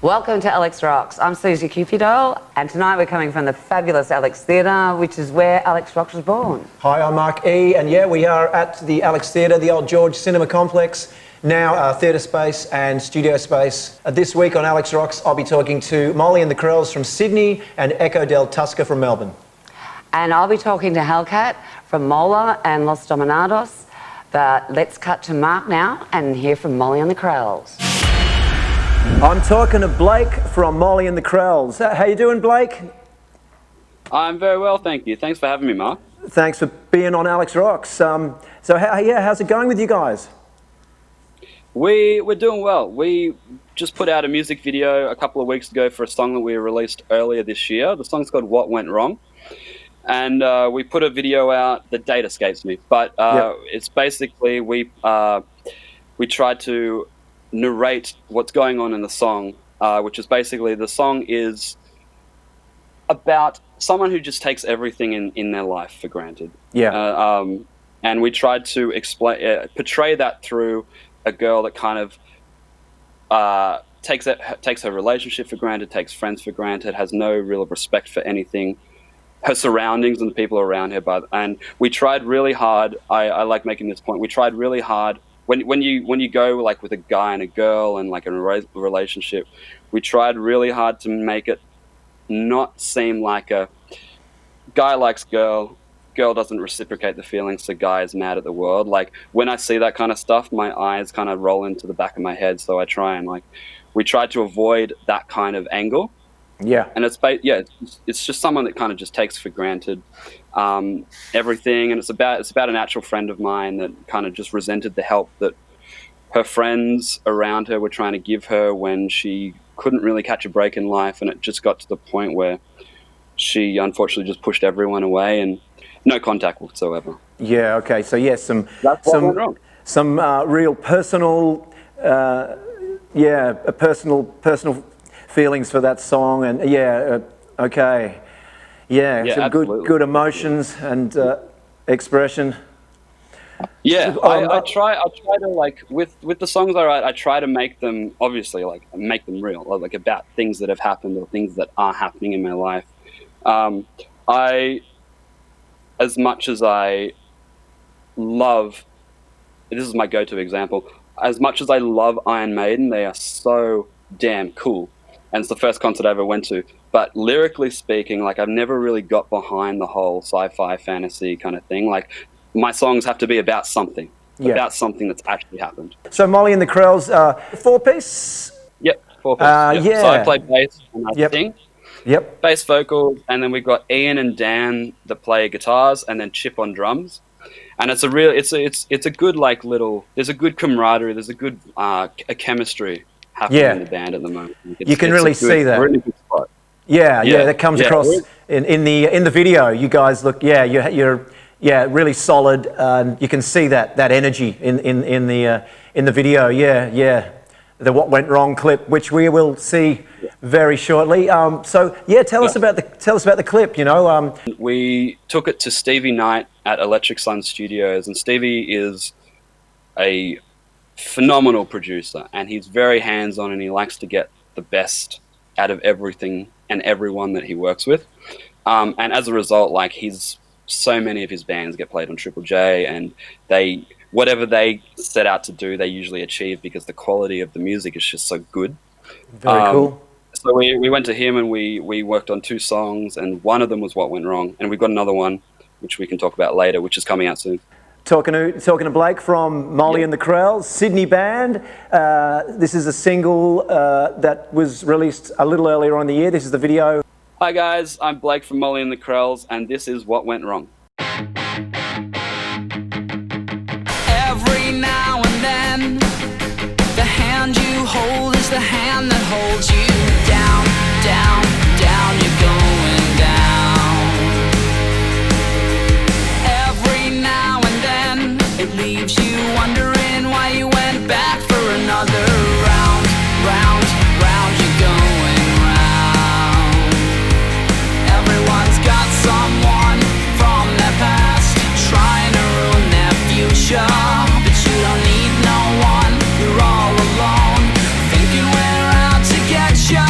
Welcome to Alex Rocks. I'm Suzi Q and Dhol, and tonight we're coming from the fabulous Alex Theatre, which is where Alex Rocks was born. Hi, I'm Mark E, and yeah, we are at the Alex Theatre, the old George Cinema Complex, now theatre space and studio space. This week on Alex Rocks, I'll be talking to Moler and the Krells from Sydney and Echo Del Tusker from Melbourne. And I'll be talking to Hellcat from Moler and Los Doinados. But let's cut to Mark now and hear from Moler and the Krells. I'm talking to Blake from Moler and the Krells. How you doing, Blake? I'm very well, thank you. Thanks for having me, Mark. Thanks for being on Alex Rocks. How's it going with you guys? We're doing well. We just put out a music video a couple of weeks ago for a song that we released earlier this year. The song's called What Went Wrong. And we put a video out. The date escapes me, but It's basically we tried to narrate what's going on in the song, which is basically the song is about someone who just takes everything in their life for granted. And we tried to portray that through a girl that kind of takes her relationship for granted, takes friends for granted, has no real respect for anything, her surroundings and the people around her. And we tried really hard. I like making this point. We tried really hard. When you go like with a guy and a girl and like in a relationship, we tried really hard to make it not seem like a guy likes girl doesn't reciprocate the feelings, so guy is mad at the world. Like when I see that kind of stuff, my eyes kind of roll into the back of my head. So I try and we tried to avoid that kind of angle. Yeah, and it's just someone that kind of just takes for granted everything, and it's about an actual friend of mine that kind of just resented the help that her friends around her were trying to give her when she couldn't really catch a break in life, and it just got to the point where she unfortunately just pushed everyone away and no contact whatsoever. Yeah. Okay. So yes, some real personal, personal feelings for that song, and some good emotions and expression. Yeah, I try to like with the songs I write, I try to make them obviously make them real, like about things that have happened or things that are happening in my life. As much as I love, this is my go-to example. As much as I love Iron Maiden, they are so damn cool. And it's the first concert I ever went to. But lyrically speaking, I've never really got behind the whole sci-fi fantasy kind of thing. My songs have to be about something, about something that's actually happened. So Moler and the Krells, four-piece? Yep, four-piece. So I play bass and I sing. Yep. Bass vocals, and then we've got Ian and Dan that play guitars, and then Chip on drums. And it's a good there's a good camaraderie, there's a good a chemistry happening in the band at the moment. You can really see that. Really good spot. That comes across in the video. You guys look, you're really solid, and you can see that energy in the video. The What Went Wrong clip, which we will see very shortly. Tell us about the clip. We took it to Stevie Knight at Electric Sun Studios, and Stevie is a phenomenal producer, and he's very hands-on, and he likes to get the best out of everything and everyone that he works with. And as a result, so many of his bands get played on Triple J, and whatever they set out to do, they usually achieve because the quality of the music is just so good. Very cool. So we went to him and we worked on 2 songs, and one of them was What Went Wrong, and we've got another one which we can talk about later, which is coming out soon. Talking to Blake from Moler and the Krells, Sydney band. This is a single that was released a little earlier on in the year. This is the video. Hi guys, I'm Blake from Moler and the Krells, and this is What Went Wrong. Every now and then, the hand you hold is the hand that holds you down, down, down, you're going down. Every now and then, it leaves you wondering why you went back for another round, round, round, you're going round. Everyone's got someone from their past trying to ruin their future. You don't need no one, you're all alone, thinking we're out to get you.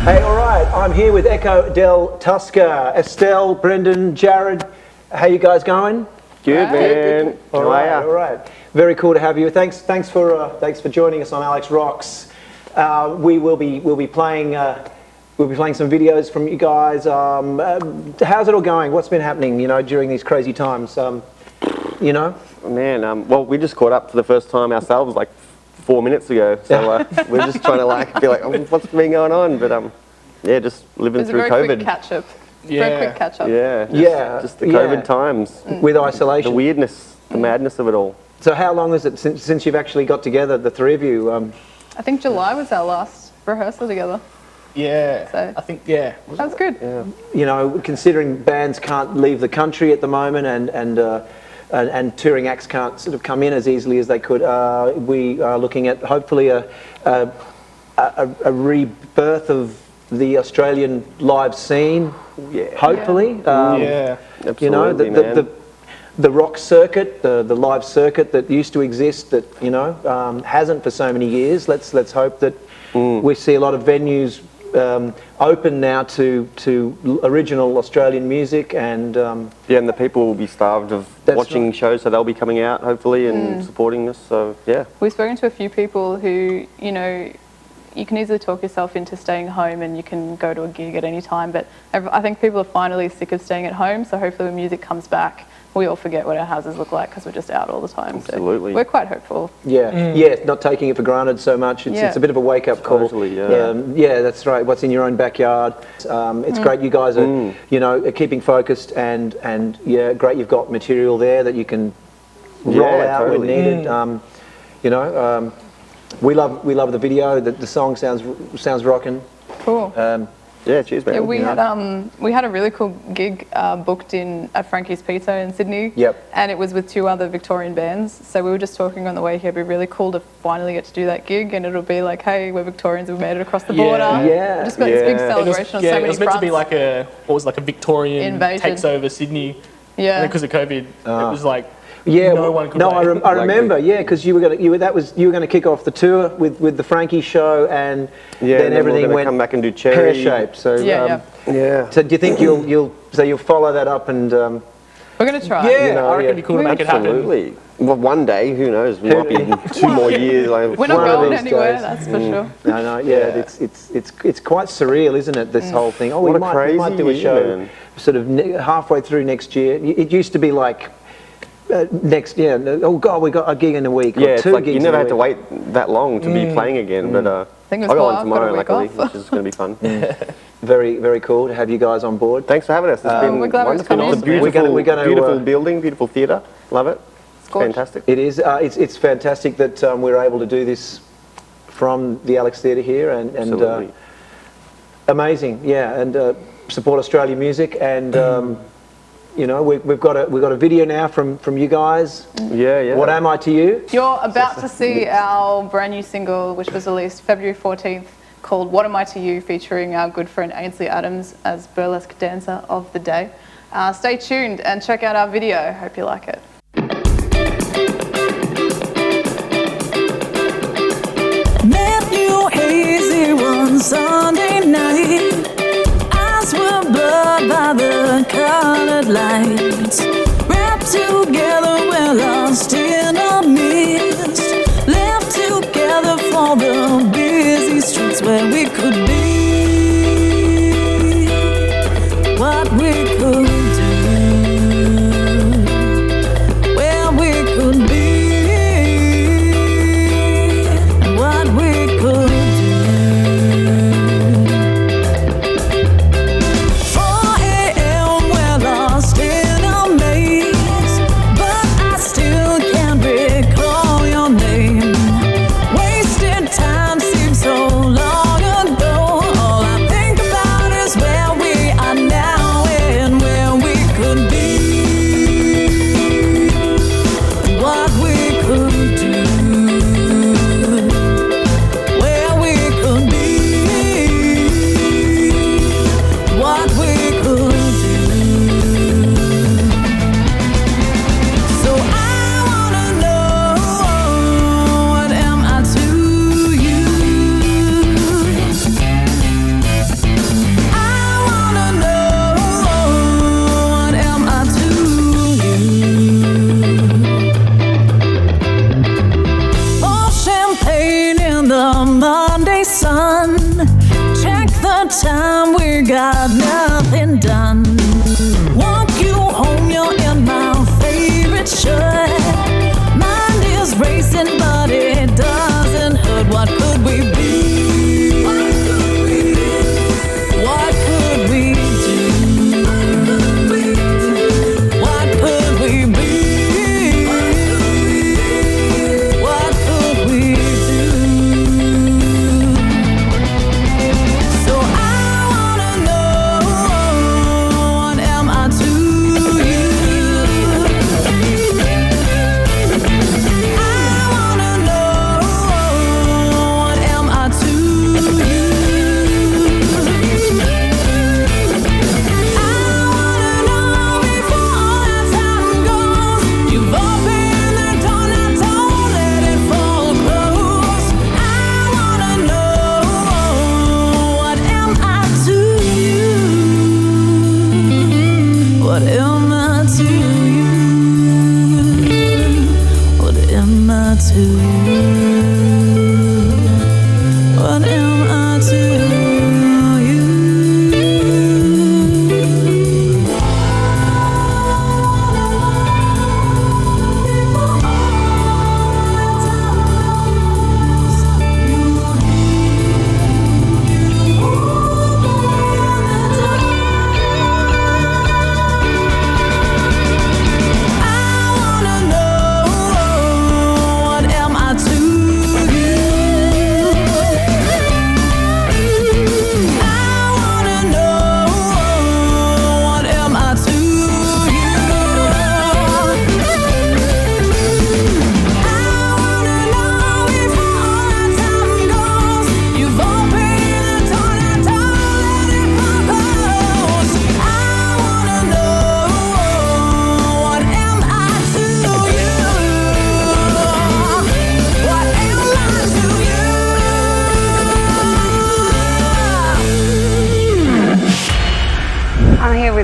Hey, all right, I'm here with Echo Del Tusker. Estelle, Brendan, Jarrod, how you guys going? Good, man. All right. Very cool to have you. Thanks for joining us on Alex Rocks. We'll be playing some videos from you guys. How's it all going? What's been happening? During these crazy times. Man, well, we just caught up for the first time ourselves like 4 minutes ago. So we're just trying to be like, oh, what's been going on? But yeah, just living through COVID. It was a very quick catch-up. Very quick catch-up. Yeah. Just the COVID times. With isolation. The weirdness, the madness of it all. So how long is it since you've actually got together, the three of you? I think July was our last rehearsal together. Yeah, So I think, yeah. that was good. Yeah. Considering bands can't leave the country at the moment and touring acts can't sort of come in as easily as they could, we are looking at hopefully a rebirth of the Australian live scene. Yeah. Hopefully. Yeah. Absolutely, man. The rock circuit, the live circuit that used to exist that hasn't for so many years. Let's hope that we see a lot of venues open now to original Australian music and Yeah, and the people will be starved of That's watching right. shows, so they'll be coming out hopefully and supporting us. So yeah. We've spoken to a few people who, you can easily talk yourself into staying home and you can go to a gig at any time, but I think people are finally sick of staying at home, so hopefully when music comes back, we all forget what our houses look like because we're just out all the time. Absolutely. So we're quite hopeful. yeah, not taking it for granted so much. It's a bit of a wake-up call. Totally, yeah. Yeah, that's right. What's in your own backyard? It's great you guys are, are keeping focused and yeah, great you've got material there that you can roll out when needed. We love the video. The song sounds rocking. Cool. Yeah, cheers, man. Yeah, we had a really cool gig booked at Frankie's Pizza in Sydney. Yep. And it was with 2 other Victorian bands. So we were just talking on the way here. It'd be really cool to finally get to do that gig, and it'll be like, hey, we're Victorians, we've made it across the border. Yeah. We just got this big celebration on so many it was meant fronts. to be like a Victorian Invasion. takes over Sydney. Yeah. And because of COVID, it was like Yeah, no one could I play. remember. Yeah, because you were going to kick off the tour with the Frankie show, and then and everything we're went come back and do Cherry. pear-shaped. So Yeah. So do you think you'll follow that up and? We're going to try. Yeah, I reckon it'd be cool to make it happen. Absolutely. Well, one day, who knows? We might be 2 more years. We're not One of going these anywhere, days. that's for sure. No, it's quite surreal, isn't it? This whole thing. Oh, What we a might do a crazy show year, man. sort of halfway through next year. It used to be like. Oh God, we got a gig in a week. Yeah, or it's 2 like gigs you never in a had to week. wait that long to be playing again. But I think it I'll was go cool. on I've got a tomorrow, week luckily, off. which is going to be fun. Very, very cool to have you guys on board. Thanks for having us. It's been we're glad wonderful. it's It's a come on. beautiful, We're gonna, beautiful building, beautiful theatre. Love it. It's gorgeous. fantastic. It is. It's fantastic that we're able to do this from the Alex Theatre here, and Absolutely. amazing. Yeah, and support Australian music, and we've got a video now from you guys. Yeah. What am I to you? You're about to see our brand new single, which was released February 14th, called What Am I to You, featuring our good friend Ainsley Adams as burlesque dancer of the day. Stay tuned and check out our video. Hope you like it. Met you hazy one Sunday night. Eyes were blurred by the colored lights. Wrapped together, we're lost in a mist. Left together for the busy streets where we could be. What we could do. Where we could be. What we could do. 4 a.m. we're lost in a maze. What am I to you? What am I to you? What am I to you?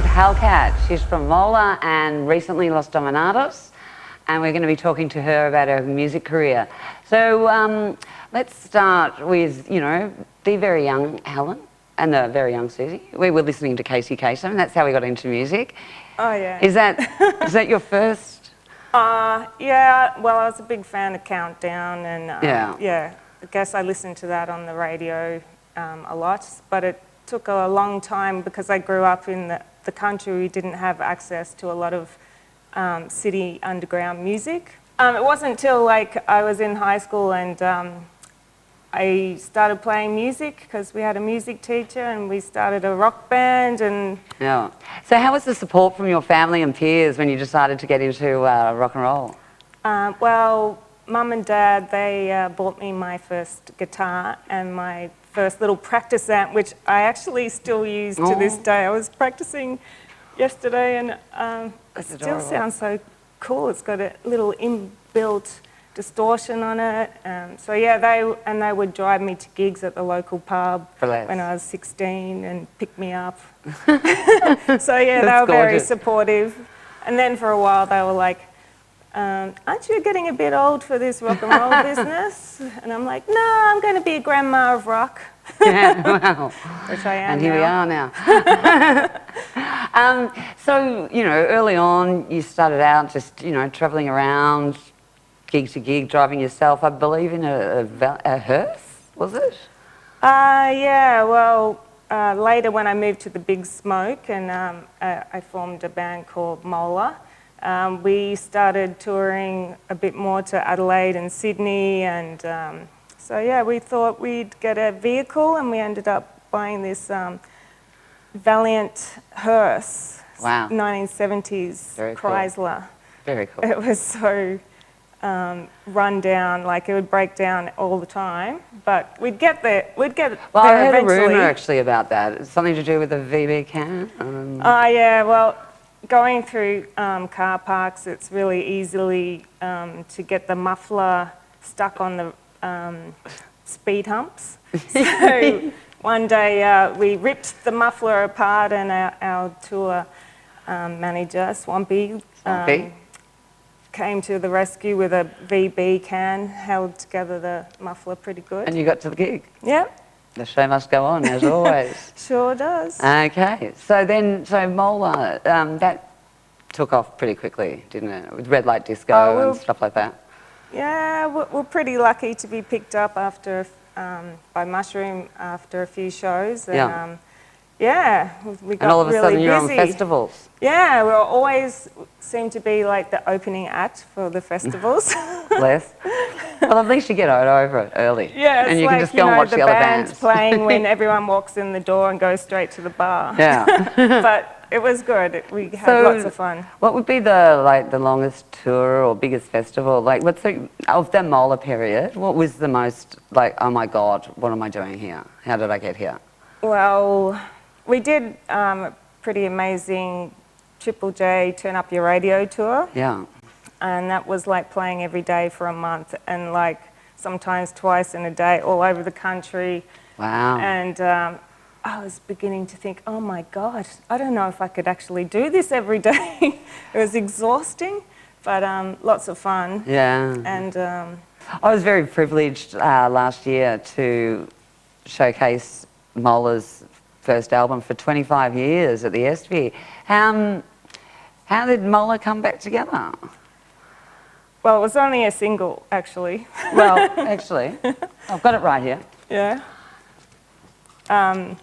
Hellcat. She's from Moler and recently Los Dominados, and we're going to be talking to her about her music career. So let's start with, you know, the very young Helen and the very young Suzi. We were listening to Casey Kasem, and that's how we got into music. Oh, yeah. Is that your first? Yeah, well, I was a big fan of Countdown, and yeah, I guess I listened to that on the radio a lot, but it took a long time because I grew up in the country. We didn't have access to a lot of city underground music. It wasn't until like I was in high school and I started playing music because we had a music teacher and we started a rock band. And yeah. So how was the support from your family and peers when you decided to get into rock and roll? Well, Mum and Dad, they bought me my first guitar and my first little practice amp, which I actually still use to this day. I was practicing yesterday and it still sounds so cool. It's got a little inbuilt distortion on it. So yeah, they would drive me to gigs at the local pub when I was 16 and pick me up. So yeah, they were very supportive. And then for a while they were like, aren't you getting a bit old for this rock and roll business? And I'm like, no, I'm going to be a grandma of rock. Yeah, wow. Which I am. And here we are now. So, you know, early on you started out just, you know, travelling around, gig to gig, driving yourself, I believe, in a hearse, was it? Yeah, well, later when I moved to the Big Smoke and I formed a band called Moler, we started touring a bit more to Adelaide and Sydney, and so yeah, we thought we'd get a vehicle and we ended up buying this Valiant hearse, wow. 1970s Very Chrysler. Cool. Very cool. It was so run down, like it would break down all the time, but we'd get there. Well, I heard eventually. a rumour actually about that. It's something to do with the VB can. Yeah, well, going through car parks, it's really easily to get the muffler stuck on the speed humps. So one day we ripped the muffler apart and our tour manager, Swampy, came to the rescue with a VB can, held together the muffler pretty good. And you got to the gig? Yep. The show must go on, as always. Sure does. Okay, so Moler, that took off pretty quickly, didn't it? With Red Light Disco and stuff like that. Yeah, we're pretty lucky to be picked up after by Mushroom after a few shows. And, yeah, we got really busy. And all of a sudden you're on festivals. Yeah, we always seem to be like the opening act for the festivals. Bless. Well, at least you get over it early. Yeah, it's and you like, can just go and watch the other bands. Playing when everyone walks in the door and goes straight to the bar. Yeah. But it was good. We had lots of fun. What would be the longest tour or biggest festival? Like, of the Moler period, what was the most like, oh my God, what am I doing here? How did I get here? Well, we did a pretty amazing Triple J Turn Up Your Radio tour. Yeah. And that was like playing every day for a month and like sometimes twice in a day all over the country. Wow. And I was beginning to think, oh my God, I don't know if I could actually do this every day. It was exhausting, but lots of fun. Yeah. And I was very privileged last year to showcase Moler's first album for 25 years at the Espy. How did Moler come back together? well, it was only a single, actually. Well, actually, I've got it right here. Yeah.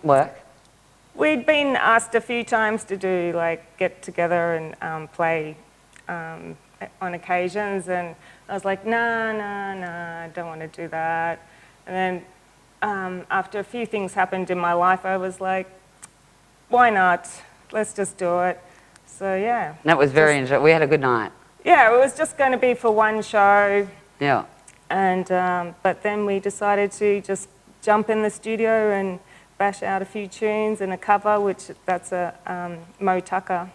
Work. We'd been asked a few times to do, like, get together and play on occasions, and I was like, nah, I don't want to do that. And then after a few things happened in my life, I was like, why not? Let's just do it. So, yeah. That was very interesting. We had a good night. Yeah, it was just going to be for one show. Yeah. And but then we decided to just jump in the studio and bash out a few tunes and a cover, which that's a Mo Tucker.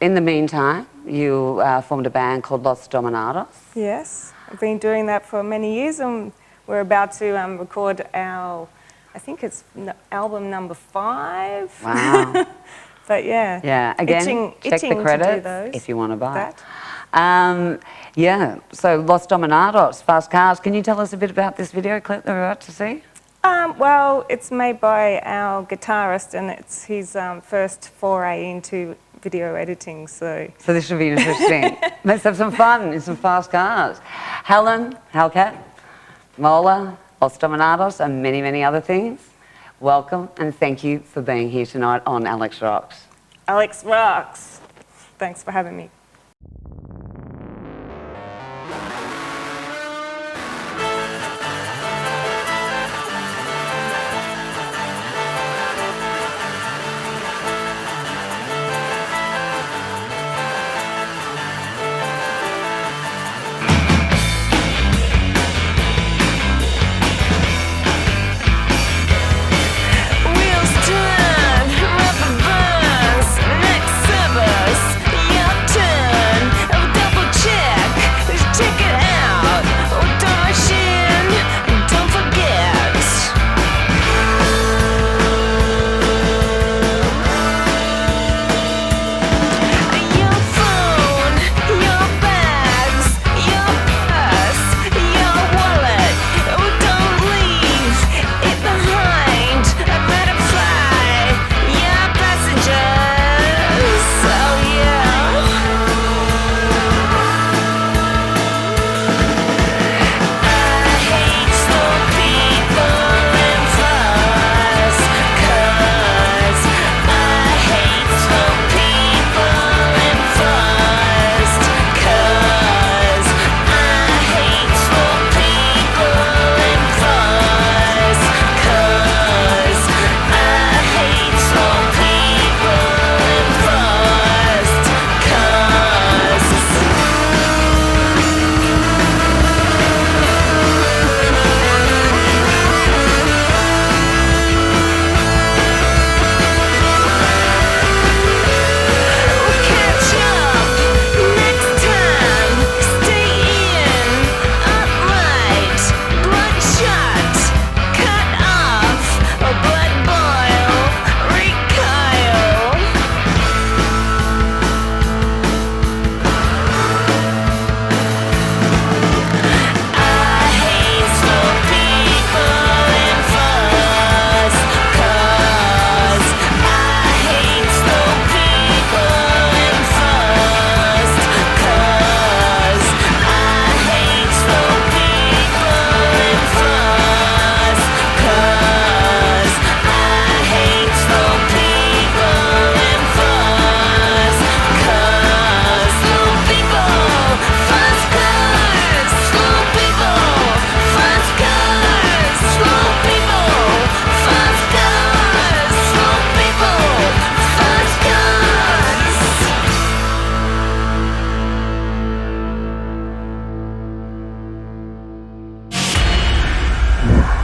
In the meantime, you formed a band called Los Dominados. Yes, I've been doing that for many years, and we're about to record our, I think it's album number 5. Wow. But yeah. Yeah, again, check the credits if you want to buy it. Yeah, so Los Dominados, Fast Cars. Can you tell us a bit about this video clip that we're about to see? Well, it's made by our guitarist, and it's his first foray into video editing, so this should be interesting. Let's have some fun in some fast cars. Helen, Hellcat, Moler, Los Doinados, and many, many other things. Welcome, and thank you for being here tonight on Alex Rocks. Alex Rocks. Thanks for having me.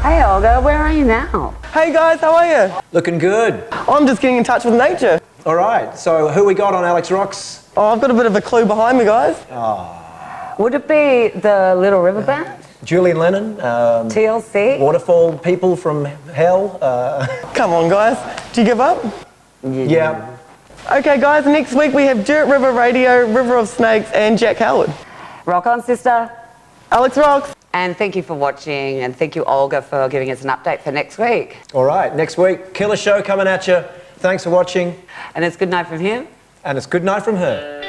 Hey Olga, where are you now? Hey guys, how are you? Looking good. I'm just getting in touch with nature. All right, so who we got on Alex Rocks? Oh, I've got a bit of a clue behind me, guys. Would it be the Little River Band? Julian Lennon, TLC. Waterfall People from Hell. Come on, guys. Do you give up? Yeah. Okay, guys, next week we have Dirt River Radio, River of Snakes, and Jack Howard. Rock on, sister. Alex rocks. And thank you for watching, and thank you, Olga, for giving us an update for next week. All right, next week, killer show coming at you. Thanks for watching. And it's good night from him. And it's good night from her.